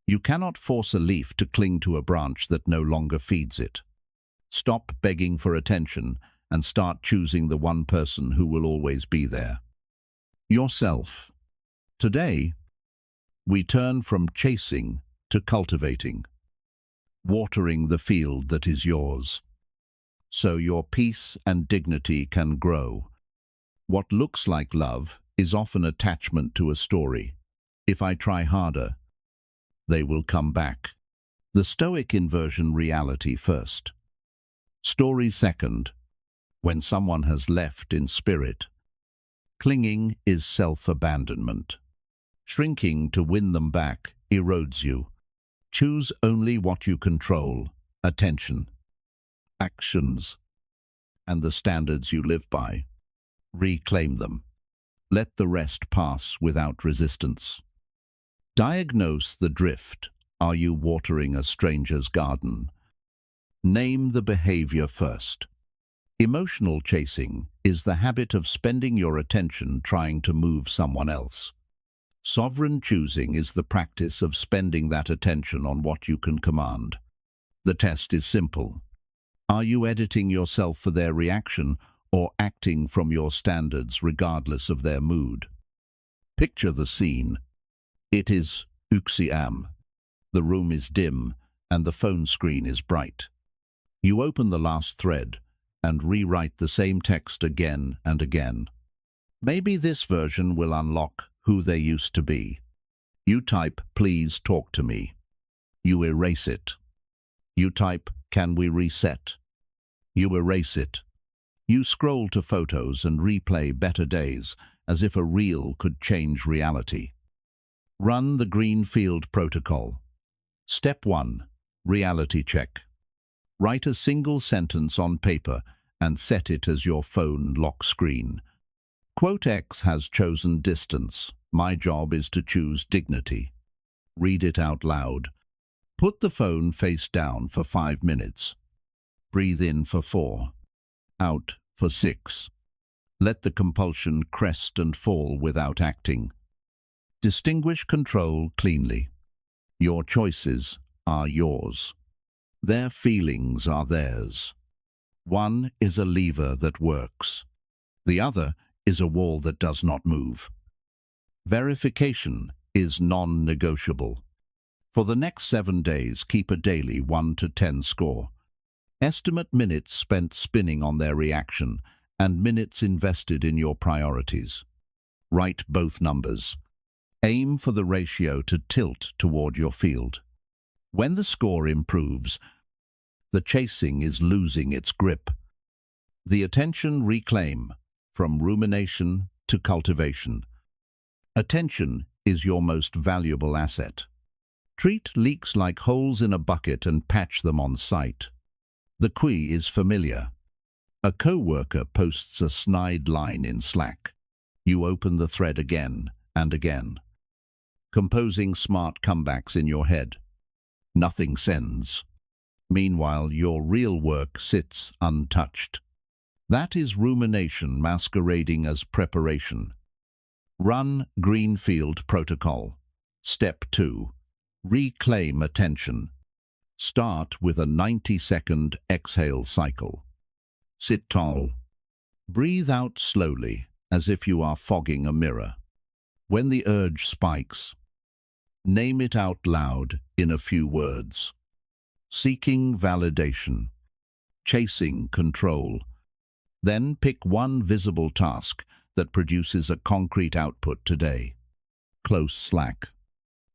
You cannot force a leaf to cling to a branch that no longer feeds it. Stop begging for attention and start choosing the one person who will always be there. Yourself. Today, we turn from chasing to cultivating, watering the field that is yours, so your peace and dignity can grow. What looks like love is often attachment to a story. If I try harder, they will come back. The Stoic inversion: reality first. Story second. When someone has left in spirit. Clinging is self-abandonment. Shrinking to win them back erodes you. Choose only what you control: attention, actions, and the standards you live by. Reclaim them. Let the rest pass without resistance. Diagnose the drift. Are you watering a stranger's garden? Name the behavior first. Emotional chasing is the habit of spending your attention trying to move someone else. Sovereign choosing is the practice of spending that attention on what you can command. The test is simple. Are you editing yourself for their reaction or acting from your standards regardless of their mood? Picture the scene. It is uxiam. The room is dim and the phone screen is bright. You open the last thread and rewrite the same text again and again. Maybe this version will unlock who they used to be. You type, "Please talk to me." You erase it. You type, "Can we reset?" You erase it. You scroll to photos and replay better days as if a reel could change reality. Run the Greenfield protocol. Step 1. Reality check. Write a single sentence on paper and set it as your phone lock screen. Quote: X has chosen distance. My job is to choose dignity. Read it out loud. Put the phone face down for 5 minutes. Breathe in for 4. Out for 6. Let the compulsion crest and fall without acting. Distinguish control cleanly. Your choices are yours. Their feelings are theirs. One is a lever that works. The other is a wall that does not move. Verification is non-negotiable. For the next 7 days, keep a daily 1 to 10 score. Estimate minutes spent spinning on their reaction and minutes invested in your priorities. Write both numbers. Aim for the ratio to tilt toward your field. When the score improves, the chasing is losing its grip. The attention reclaim, from rumination to cultivation. Attention is your most valuable asset. Treat leaks like holes in a bucket and patch them on sight. The qui is familiar. A co-worker posts a snide line in Slack. You open the thread again and again, composing smart comebacks in your head. Nothing sends. Meanwhile, your real work sits untouched. That is rumination masquerading as preparation. Run Greenfield protocol. Step 2. Reclaim attention. Start with a 90-second exhale cycle. Sit tall. Breathe out slowly, as if you are fogging a mirror. When the urge spikes, name it out loud in a few words. Seeking validation. Chasing control. Then pick one visible task that produces a concrete output today. Close Slack.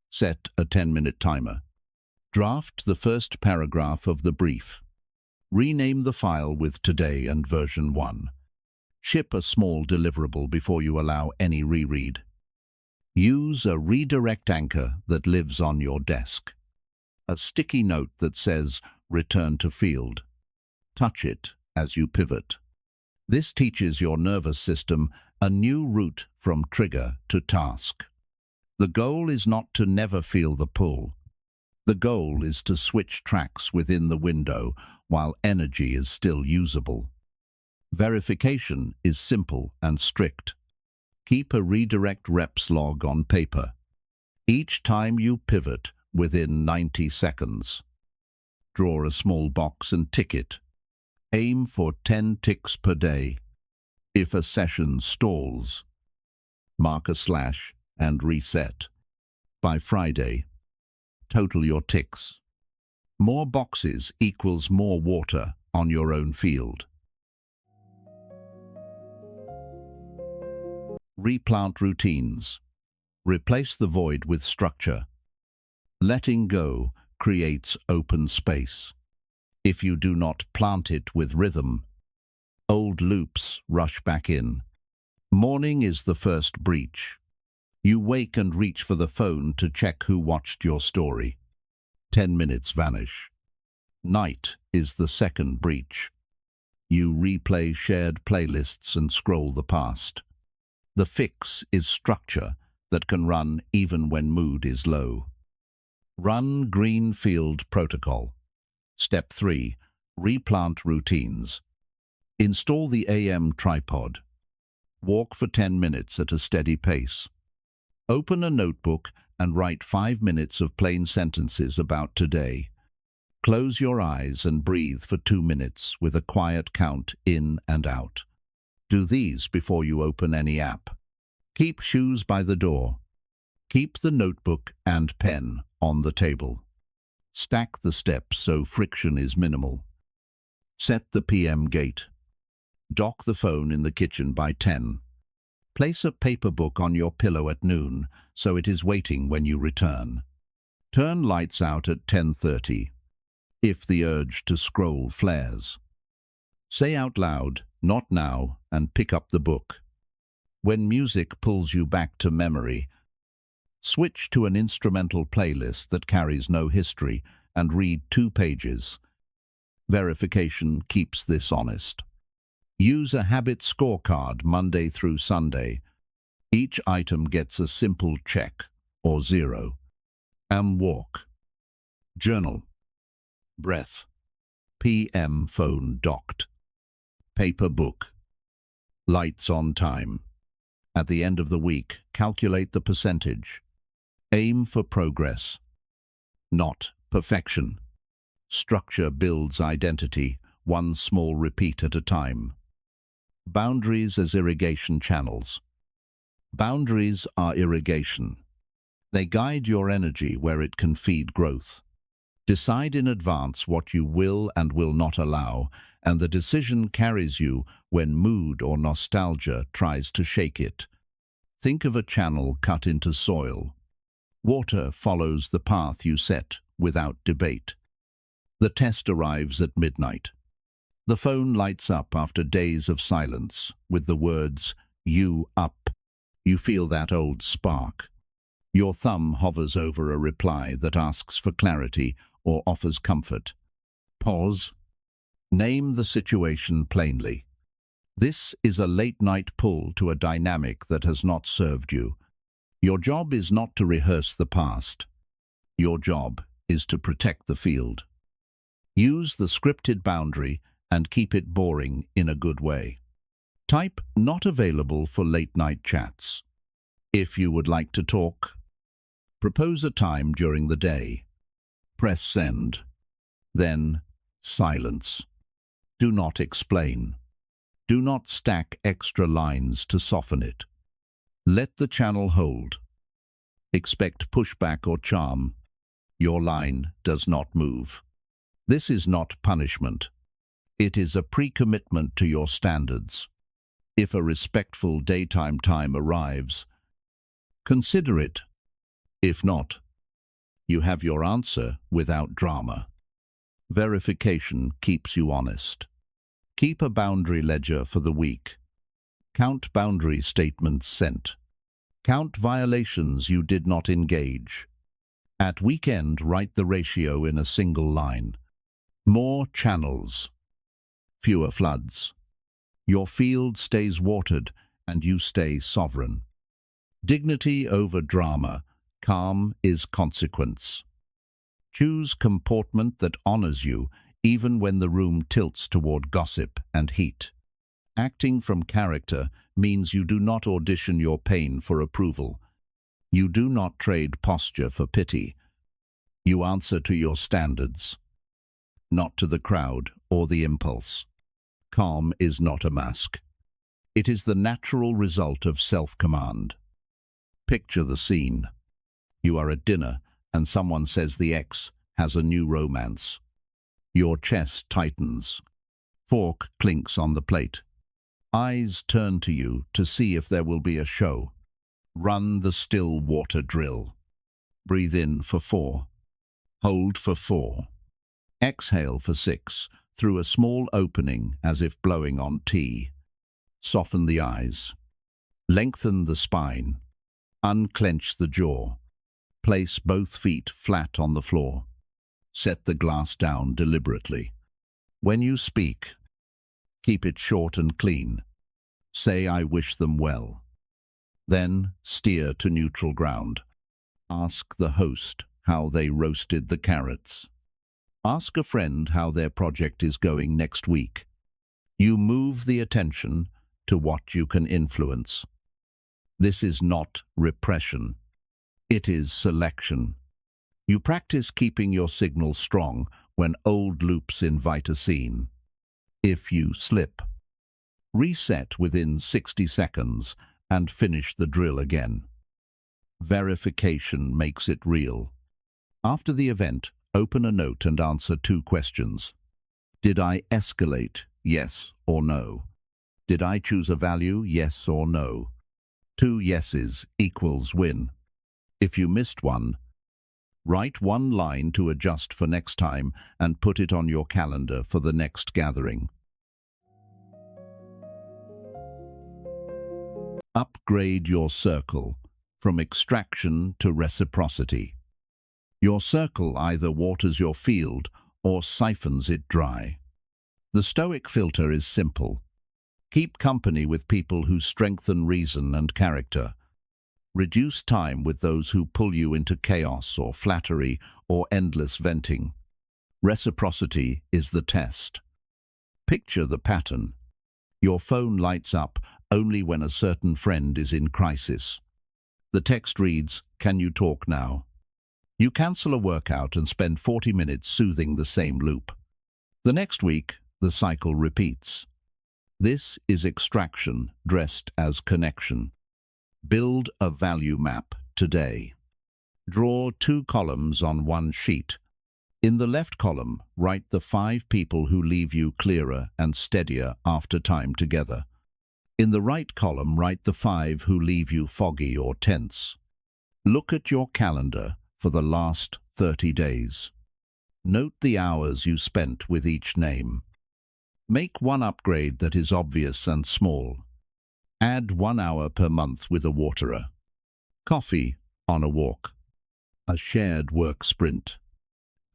Set a 10-minute timer. Draft the first paragraph of the brief. Rename the file with today and version 1. Ship a small deliverable before you allow any reread. Use a redirect anchor that lives on your desk. A sticky note that says, "Return to field." Touch it as you pivot. This teaches your nervous system a new route from trigger to task. The goal is not to never feel the pull. The goal is to switch tracks within the window while energy is still usable. Verification is simple and strict. Keep a redirect reps log on paper. Each time you pivot, within 90 seconds. Draw a small box and tick it. Aim for 10 ticks per day. If a session stalls, mark a slash and reset. By Friday, total your ticks. More boxes equals more water on your own field. Replant routines. Replace the void with structure. Letting go creates open space. If you do not plant it with rhythm, old loops rush back in. Morning is the first breach. You wake and reach for the phone to check who watched your story. 10 minutes vanish. Night is the second breach. You replay shared playlists and scroll the past. The fix is structure that can run even when mood is low. Run Greenfield Protocol. Step 3. Replant routines. Install the AM tripod. Walk for 10 minutes at a steady pace. Open a notebook and write 5 minutes of plain sentences about today. Close your eyes and breathe for 2 minutes with a quiet count in and out. Do these before you open any app. Keep shoes by the door. Keep the notebook and pen on the table. Stack the steps so friction is minimal. Set the PM gate. Dock the phone in the kitchen by 10. Place a paper book on your pillow at noon so it is waiting when you return. Turn lights out at 10:30 if the urge to scroll flares. Say out loud, "Not now," and pick up the book. When music pulls you back to memory, switch to an instrumental playlist that carries no history and read 2 pages. Verification keeps this honest. Use a habit scorecard Monday through Sunday. Each item gets a simple check or 0. Walk. Journal. Breath. PM phone docked. Paper book. Lights on time. At the end of the week, calculate the percentage. Aim for progress, not perfection. Structure builds identity, one small repeat at a time. Boundaries as irrigation channels. Boundaries are irrigation. They guide your energy where it can feed growth. Decide in advance what you will and will not allow, and the decision carries you when mood or nostalgia tries to shake it. Think of a channel cut into soil. Water follows the path you set without debate. The test arrives at midnight. The phone lights up after days of silence with the words, "You up." You feel that old spark. Your thumb hovers over a reply that asks for clarity or offers comfort. Pause. Name the situation plainly. This is a late-night pull to a dynamic that has not served you. Your job is not to rehearse the past. Your job is to protect the field. Use the scripted boundary and keep it boring in a good way. Type "not available for late-night chats." If you would like to talk, propose a time during the day. Press send. Then silence. Do not explain. Do not stack extra lines to soften it. Let the channel hold. Expect pushback or charm. Your line does not move. This is not punishment. It is a pre-commitment to your standards. If a respectful daytime time arrives, consider it. If not, you have your answer without drama. Verification keeps you honest. Keep a boundary ledger for the week. Count boundary statements sent. Count violations you did not engage. At weekend, write the ratio in a single line. More channels. Fewer floods. Your field stays watered and you stay sovereign. Dignity over drama. Calm is consequence. Choose comportment that honors you even when the room tilts toward gossip and heat. Acting from character means you do not audition your pain for approval. You do not trade posture for pity. You answer to your standards, not to the crowd or the impulse. Calm is not a mask. It is the natural result of self-command. Picture the scene. You are at dinner and someone says the ex has a new romance. Your chest tightens. Fork clinks on the plate. Eyes turn to you to see if there will be a show. Run the still water drill. Breathe in for 4. Hold for 4. Exhale for 6, through a small opening as if blowing on tea. Soften the eyes. Lengthen the spine. Unclench the jaw. Place both feet flat on the floor. Set the glass down deliberately. When you speak, keep it short and clean. Say, "I wish them well." Then steer to neutral ground. Ask the host how they roasted the carrots. Ask a friend how their project is going next week. You move the attention to what you can influence. This is not repression. It is selection. You practice keeping your signal strong when old loops invite a scene. If you slip, reset within 60 seconds and finish the drill again. Verification makes it real. After the event, open a note and answer 2 questions. Did I escalate? Yes or no? Did I choose a value? Yes or no? 2 yeses equals win. If you missed one, write 1 line to adjust for next time and put it on your calendar for the next gathering. Upgrade your circle from extraction to reciprocity. Your circle either waters your field or siphons it dry. The Stoic filter is simple. Keep company with people who strengthen reason and character. Reduce time with those who pull you into chaos or flattery or endless venting. Reciprocity is the test. Picture the pattern. Your phone lights up only when a certain friend is in crisis. The text reads, "Can you talk now?" You cancel a workout and spend 40 minutes soothing the same loop. The next week, the cycle repeats. This is extraction dressed as connection. Build a value map today. Draw 2 columns on 1 sheet. In the left column, write the 5 people who leave you clearer and steadier after time together. In the right column, write the 5 who leave you foggy or tense. Look at your calendar for the last 30 days. Note the hours you spent with each name. Make 1 upgrade that is obvious and small. Add 1 hour per month with a waterer. Coffee on a walk. A shared work sprint.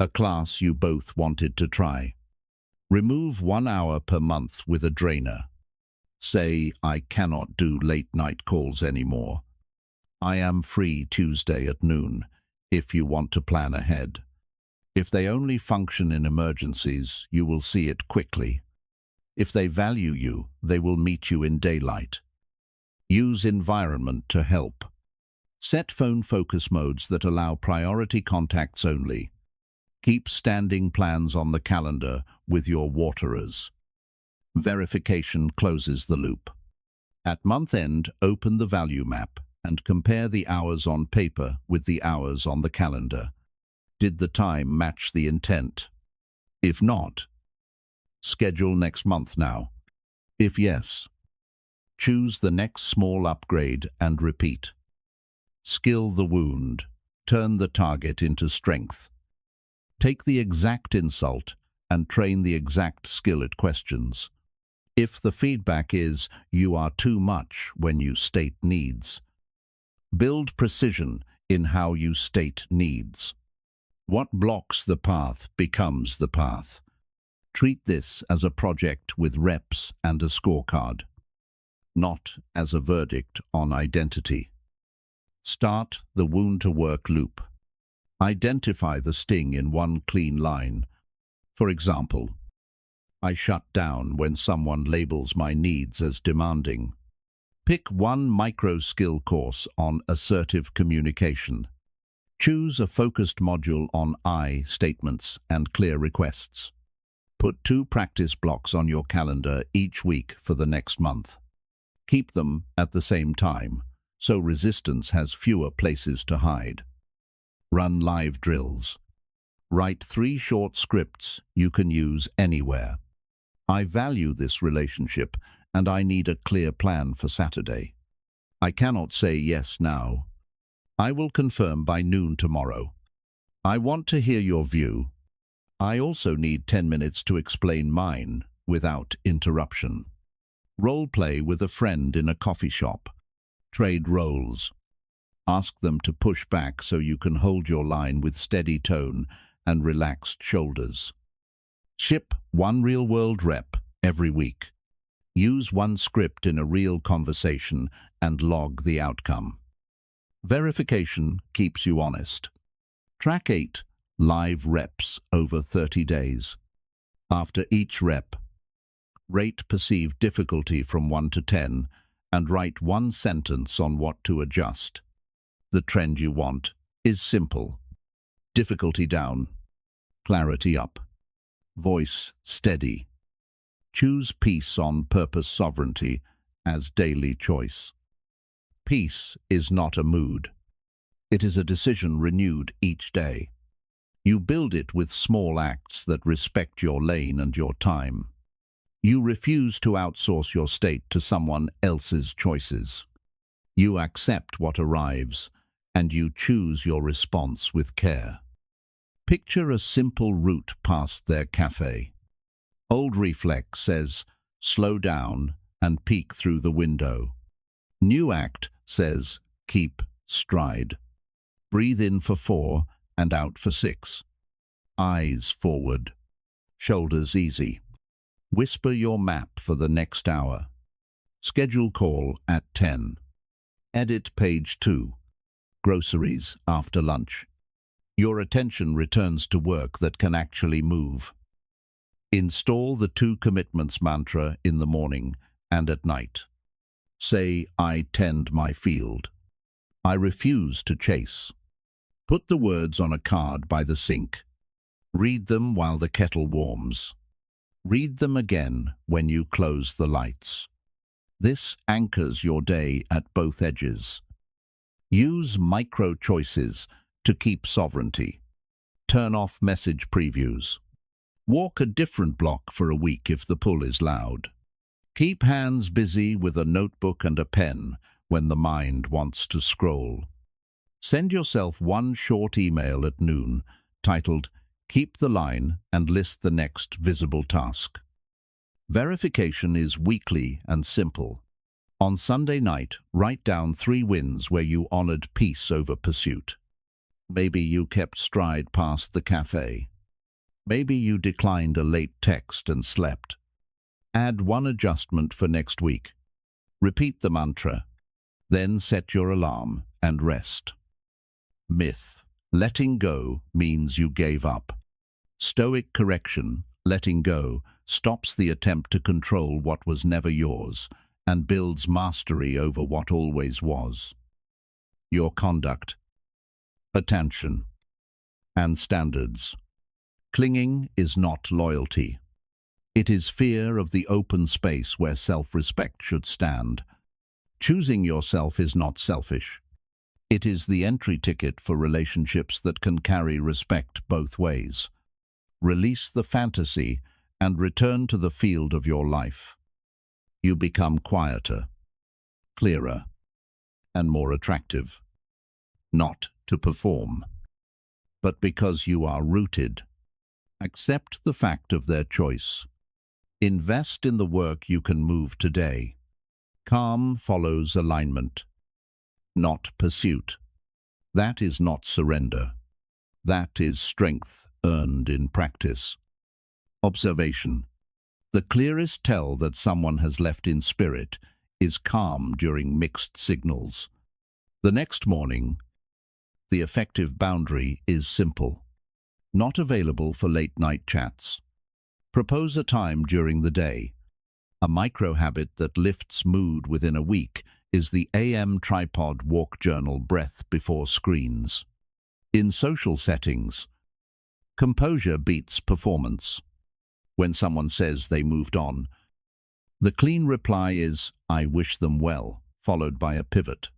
A class you both wanted to try. Remove 1 hour per month with a drainer. Say, "I cannot do late-night calls anymore. I am free Tuesday at noon, if you want to plan ahead." If they only function in emergencies, you will see it quickly. If they value you, they will meet you in daylight. Use environment to help. Set phone focus modes that allow priority contacts only. Keep standing plans on the calendar with your waterers. Verification closes the loop. At month end, open the value map and compare the hours on paper with the hours on the calendar. Did the time match the intent? If not, schedule next month now. If yes, choose the next small upgrade and repeat. Skill the wound. Turn the target into strength. Take the exact insult and train the exact skill it questions. If the feedback is, "You are too much," when you state needs, build precision in how you state needs. What blocks the path becomes the path. Treat this as a project with reps and a scorecard, not as a verdict on identity. Start the wound-to-work loop. Identify the sting in 1 clean line. For example, "I shut down when someone labels my needs as demanding." Pick 1 micro-skill course on assertive communication. Choose a focused module on I statements and clear requests. Put 2 practice blocks on your calendar each week for the next month. Keep them at the same time, so resistance has fewer places to hide. Run live drills. Write 3 short scripts you can use anywhere. I value this relationship, and I need a clear plan for Saturday. I cannot say yes now. I will confirm by noon tomorrow. I want to hear your view. I also need 10 minutes to explain mine without interruption. Role play with a friend in a coffee shop. Trade roles. Ask them to push back so you can hold your line with steady tone and relaxed shoulders. Ship 1 real-world rep every week. Use 1 script in a real conversation and log the outcome. Verification keeps you honest. Track 8 live reps over 30 days. After each rep, rate perceived difficulty from 1 to 10 and write 1 sentence on what to adjust. The trend you want is simple. Difficulty down, clarity up, voice steady. Choose peace on purpose sovereignty as daily choice. Peace is not a mood. It is a decision renewed each day. You build it with small acts that respect your lane and your time. You refuse to outsource your state to someone else's choices. You accept what arrives, and you choose your response with care. Picture a simple route past their cafe. Old reflex says, slow down and peek through the window. New act says, keep stride. Breathe in for 4 and out for 6. Eyes forward. Shoulders easy. Whisper your map for the next hour. Schedule call at 10. Edit page 2. Groceries after lunch. Your attention returns to work that can actually move. Install the 2 commitments mantra in the morning and at night. Say, I tend my field. I refuse to chase. Put the words on a card by the sink. Read them while the kettle warms. Read them again when you close the lights. This anchors your day at both edges. Use micro-choices to keep sovereignty. Turn off message previews. Walk a different block for a week if the pull is loud. Keep hands busy with a notebook and a pen when the mind wants to scroll. Send yourself 1 short email at noon titled, Keep the line and list the next visible task. Verification is weekly and simple. On Sunday night, write down 3 wins where you honored peace over pursuit. Maybe you kept stride past the cafe. Maybe you declined a late text and slept. Add 1 adjustment for next week. Repeat the mantra. Then set your alarm and rest. Myth. Letting go means you gave up. Stoic correction, letting go, stops the attempt to control what was never yours and builds mastery over what always was. Your conduct, attention, and standards. Clinging is not loyalty. It is fear of the open space where self-respect should stand. Choosing yourself is not selfish. It is the entry ticket for relationships that can carry respect both ways. Release the fantasy and return to the field of your life. You become quieter, clearer, and more attractive. Not to perform, but because you are rooted. Accept the fact of their choice. Invest in the work you can move today. Calm follows alignment, not pursuit. That is not surrender. That is strength earned in practice. Observation. The clearest tell that someone has left in spirit is calm during mixed signals. The next morning, the effective boundary is simple. Not available for late-night chats. Propose a time during the day. A micro-habit that lifts mood within a week is the AM tripod walk journal breath before screens. In social settings, composure beats performance. When someone says they moved on, the clean reply is, "I wish them well," followed by a pivot.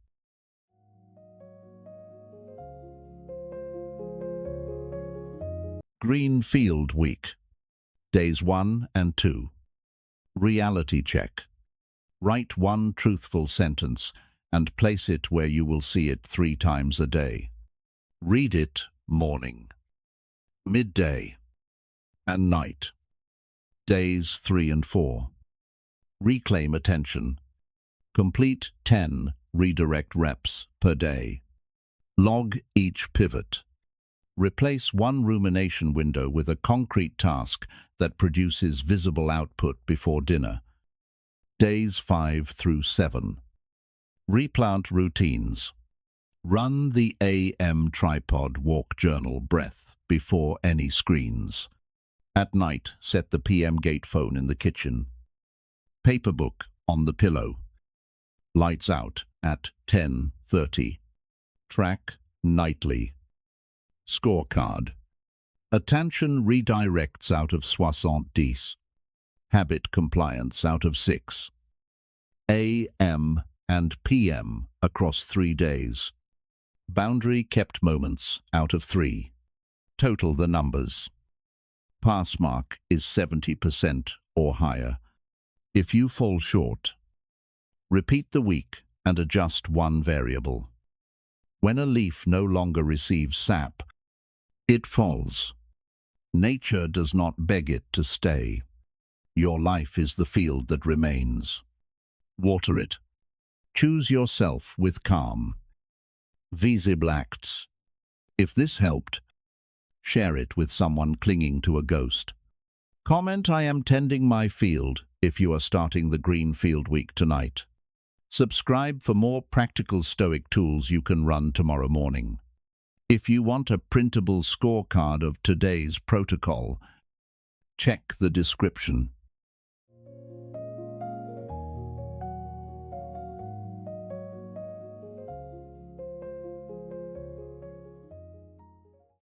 Green Field Week. Days 1 and 2. Reality check. Write one truthful sentence and place it where you will see it 3 times a day. Read it morning, midday, and night. Days 3 and 4. Reclaim attention. Complete 10 redirect reps per day. Log each pivot. Replace one rumination window with a concrete task that produces visible output before dinner. Days 5 through 7. Replant routines. Run the AM tripod walk journal breath before any screens. At night, set the PM gate phone in the kitchen. Paper book on the pillow. Lights out at 10:30. Track nightly. Scorecard. Attention redirects out of 70. Habit compliance out of 6. AM and PM across 3 days. Boundary kept moments out of 3. Total the numbers. Pass mark is 70% or higher. If you fall short, repeat the week and adjust one variable. When a leaf no longer receives sap, it falls. Nature does not beg it to stay. Your life is the field that remains. Water it. Choose yourself with calm. Visible acts. If this helped, share it with someone clinging to a ghost. Comment, "I am tending my field," if you are starting the Green Field Week tonight. Subscribe for more practical Stoic tools you can run tomorrow morning. If you want a printable scorecard of today's protocol, check the description.